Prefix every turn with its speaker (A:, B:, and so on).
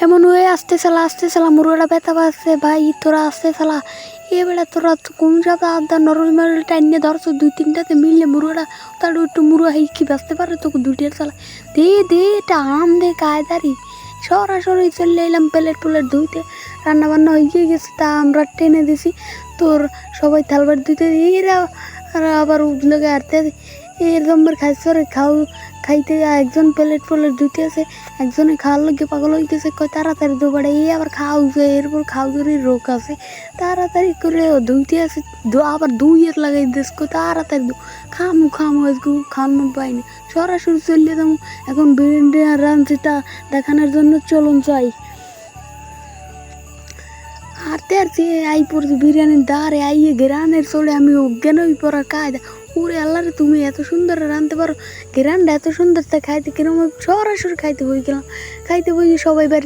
A: এমন হয়ে আসতে চালা মুরোটা ব্যথা পাচ্ছে ভাই তোরা আসতে চালা এবারে তোরা কোন জায়গা আদা নরল মরল টাইনে ধরছো 2-3টাতে মিললে মুরোটা তার একটু মুরো হেই কি বাঁচতে পারে তোকে 2টের চালা দে এটা আম দে কায়দারি সরাসরি চলে এলাম প্লেট ধুইতে রান্না বান্না হয়ে গেছে তা আমরা টেনে দিছি তোর সবাই থালবার ধুইতে এরা আবার উঠলোকে হাঁটতে এরকম খাইতে একজন প্লেট ধুইতে আছে একজনে খাওয়ার লোকে পাগল হয়ে গেছে কয় তাড়াতাড়ি দোবাড়ে আবার খাওয়া এরপর খাওয়ার রোগ আছে তাড়াতাড়ি করে ধুইতে আছে আবার দুইয়ের লাগাই দিস কয় তাড়াতাড়ি খামু আজকে খাওয়ানো পাইনি সরাসরি চললে তেমন এখন বিরিয়ানি রাঁধছিটা দেখানোর জন্য চলুন চাই হাঁটতে আই পড়ছি বিরিয়ানির দাঁড়ে আইয়ে গ্রানের চলে আমি অজ্ঞান হয়ে পড়ার কায়দা ওরে আল্লাহ রে তুমি এত সুন্দর রাঁধতে পারো গ্রানটা এত সুন্দর তা খাইতে কিরম সরাসরি খাইতে বই গেলাম খাইতে বই সবাই বাড়ি